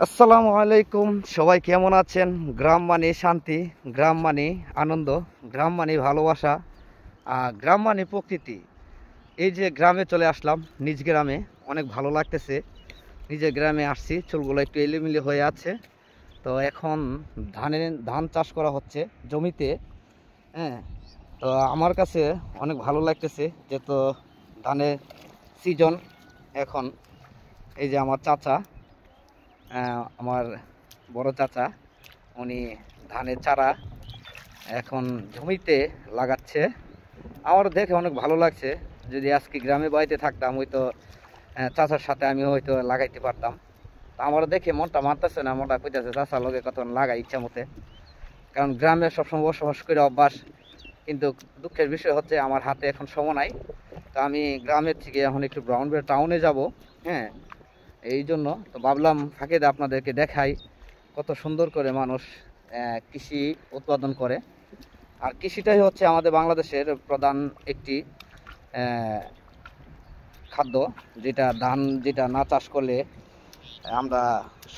আসসালামু আলাইকুম। সবাই কেমন আছেন? গ্রাম মানে শান্তি, গ্রাম মানে আনন্দ, গ্রাম মানে ভালোবাসা, গ্রাম মানে প্রকৃতি। এই যে গ্রামে চলে আসলাম, নিজ গ্রামে অনেক ভালো লাগতেছে। নিজের গ্রামে আসছি, চুলগুলো একটু এলোমেলো হয়ে আছে। তো এখন ধান চাষ করা হচ্ছে জমিতে। হ্যাঁ, তো আমার কাছে অনেক ভালো লাগতেছে যে তো ধানের সিজন এখন। এই যে আমার চাচা, আমার বড় চাচা, উনি ধানের চারা এখন জমিতে লাগাচ্ছে। আমার দেখে অনেক ভালো লাগছে। যদি আজকে গ্রামে বাড়িতে থাকতাম হয়তো চাচার সাথে আমি হয়তো লাগাইতে পারতাম। তা আমার দেখে মনটা মানতেছে না, মনটা কইতেছে চাচার লগে কত লাগাই ইচ্ছা মতে। কারণ গ্রামে সবসময় বসবাস করে অভ্যাস, কিন্তু দুঃখের বিষয় হচ্ছে আমার হাতে এখন সময় নাই। তো আমি গ্রামের থেকে এখন একটু ব্রাউনবাড়িয়া টাউনে যাব। হ্যাঁ, এই জন্য তো ভাবলাম ফাঁকে আপনাদেরকে দেখাই কত সুন্দর করে মানুষ কৃষি উৎপাদন করে। আর কৃষিটাই হচ্ছে আমাদের বাংলাদেশের প্রধান একটি খাদ্য, যেটা ধান, যেটা না চাষ করলে আমরা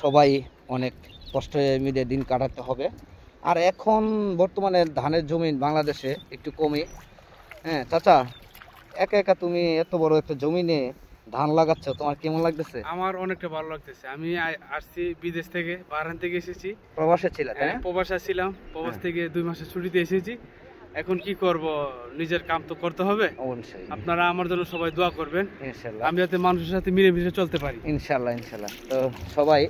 সবাই অনেক কষ্টে মিলে দিন কাটাতে হবে। আর এখন বর্তমানে ধানের জমি বাংলাদেশে একটু কমই। হ্যাঁ চাচা, একা একা তুমি এত বড় একটা জমি নিয়ে ধান লাগাচ্ছ, তোমার কেমন লাগতেছে? আমার অনেকটা ভালো লাগতেছে। আমি আসছি বিদেশ থেকে, বাহরাইন থেকে এসেছি। প্রবাসে ছিল, তাই না? প্রবাসে ছিলাম, প্রবাস থেকে 2 মাসের ছুটিতে এসেছি। এখন কি করব, নিজের কাম তো করতে হবে। অবশ্যই। আপনারা আমার জন্য সবাই দোয়া করবেন, ইনশাল্লাহ আমি যাতে মানুষের সাথে মিলেমিশে চলতে পারি। ইনশাল্লাহ ইনশাল্লাহ। তো সবাই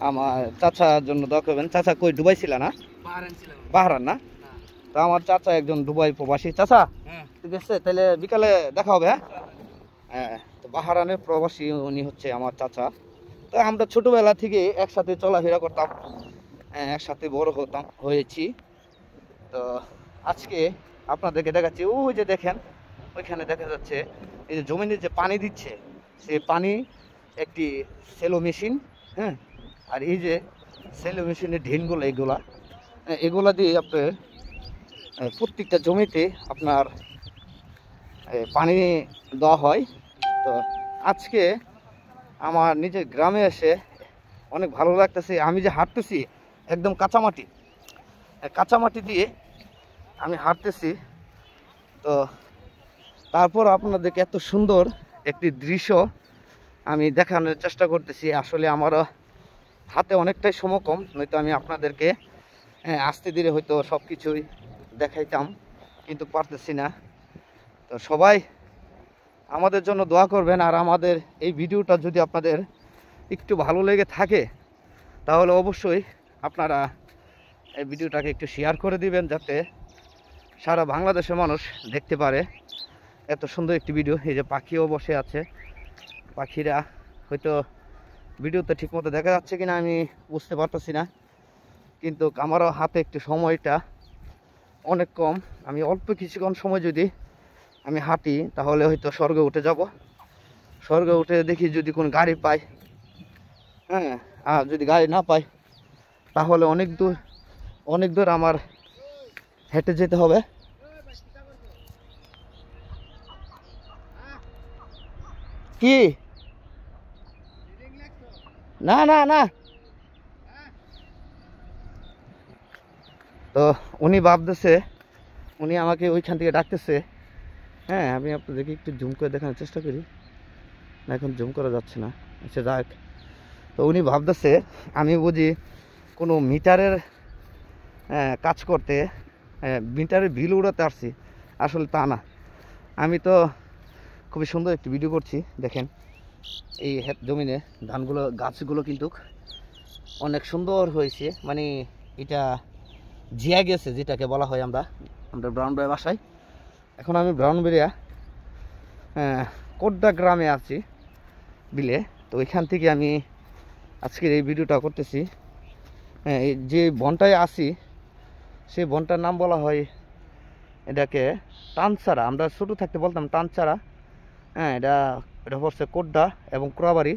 আমার চাচার জন্য দোয়া করবেন। চাচা কই, দুবাই ছিল না? বাহরাইন ছিলাম। বাহরান না? তো আমার চাচা একজন দুবাই প্রবাসী। চাচা হ্যাঁ, ঠিক আছে, তাহলে বিকালে দেখা হবে। হ্যাঁ হ্যাঁ, তো বাহরানের প্রবাসী উনি হচ্ছে আমার চাচা। তো আমরা ছোটবেলা থেকে একসাথে চলাফেরা করতাম, একসাথে বড় হয়েছি। তো আজকে আপনাদেরকে দেখাচ্ছি, ওই যে দেখেন ওইখানে দেখা যাচ্ছে এই যে জমিনে যে পানি দিচ্ছে, সে পানি একটি সেলো মেশিন। হ্যাঁ, আর এই যে সেলো মেশিনের ঢিনগুলো, এগুলা দিয়ে আপনার প্রত্যেকটা জমিতে আপনার পানি দেওয়া হয়। তো আজকে আমার নিজের গ্রামে এসে অনেক ভালো লাগতেছে। আমি যে হাঁটতেছি একদম কাঁচামাটি দিয়ে আমি হাঁটতেছি। তো তারপর আপনাদেরকে এত সুন্দর একটি দৃশ্য আমি দেখানোর চেষ্টা করতেছি। আসলে আমার হাতে অনেকটাই সময় কম, নয়তো আমি আপনাদেরকে আস্তে ধীরে হয়তো সব কিছুই দেখাইতাম, কিন্তু পারতেছি না। তো সবাই আমাদের জন্য দোয়া করবেন। আর আমাদের এই ভিডিওটা যদি আপনাদের একটু ভালো লেগে থাকে তাহলে অবশ্যই আপনারা এই ভিডিওটাকে একটু শেয়ার করে দিবেন, যাতে সারা বাংলাদেশের মানুষ দেখতে পারে এত সুন্দর একটি ভিডিও। এই যে পাখিও বসে আছে, পাখিরা হয়তো ভিডিওতে ঠিকমতো দেখা যাচ্ছে কিনা আমি বুঝতে পারতেছি না, কিন্তু আমারও হাতে একটু সময়টা অনেক কম। আমি অল্প কিছুক্ষণ সময় যদি আমি হাঁটি তাহলে হয়তো স্বর্গে উঠে যাব। স্বর্গে উঠে দেখি যদি কোনো গাড়ি পাই। হ্যাঁ, আর যদি গাড়ি না পাই তাহলে অনেক দূর আমার হেঁটে যেতে হবে। কি? না না না, তো উনি ভাবতেছে, উনি আমাকে ওইখান থেকে ডাকতেছে। হ্যাঁ, আমি আপনাদেরকে একটু জুম করে দেখানোর চেষ্টা করি। না, এখন জুম করা যাচ্ছে না। আচ্ছা যাক, তো উনি ভাবতেছে আমি বুঝি কোনো মিটারের কাজ করতে, মিটারের বিল উড়াতে আসছি। আসলে তা না, আমি তো খুবই সুন্দর একটি ভিডিও করছি। দেখেন এই জমিনে ধানগুলো, গাছগুলো কিন্তু অনেক সুন্দর হয়েছে, মানে এটা জিয়া গেছে, যেটাকে বলা হয় আমরা ব্রাউনবাড়িয়া বাসায়। এখন আমি ব্রাউনবাড়িয়া কোটদা গ্রামে আছি, বিলে। তো ওইখান থেকে আমি আজকের এই ভিডিওটা করতেছি। হ্যাঁ, এই যে বনটায় আছি সেই বনটার নাম বলা হয় এটাকে টানচারা। আমরা ছোটো থাকতে বলতাম টানচারা। হ্যাঁ, এটা পড়ছে কোটদা এবং কোড়াবাড়ি।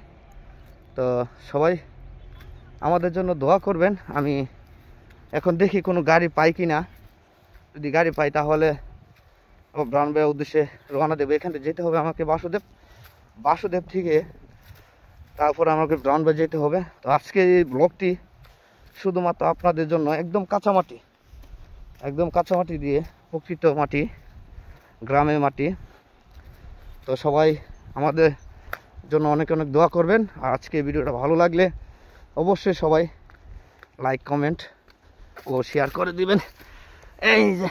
তো সবাই আমাদের জন্য দোয়া করবেন। আমি এখন দেখি কোনো গাড়ি পাই কি না। যদি গাড়ি পাই তাহলে ব্রাউনবাড়িয়ার উদ্দেশ্যে রওনা দেবো। এখান থেকে যেতে হবে আমাকে বাসুদেব থেকে। তো তারপর আমাকে ব্রাউনবাড়ি যেতে হবে। তো আজকে এই ব্লগটি শুধুমাত্র আপনাদের জন্য, একদম কাঁচামাটি দিয়ে, প্রকৃত মাটি, গ্রামের মাটি। তো সবাই আমাদের জন্য অনেক অনেক দোয়া করবেন। আর আজকে ভিডিওটা ভালো লাগলে অবশ্যই সবাই লাইক, কমেন্ট ও শেয়ার করে দিবেন। এই যে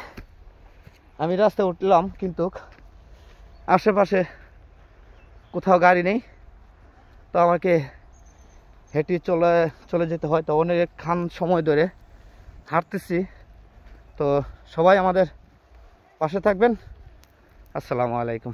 আমি রাস্তায় উঠলাম, কিন্তু আশেপাশে কোথাও গাড়ি নেই, তো আমাকে হেঁটে চলে যেতে হয়। তো অনেকক্ষণ সময় ধরে হাঁটতেছি। তো সবাই আমাদের পাশে থাকবেন। আসসালামু আলাইকুম।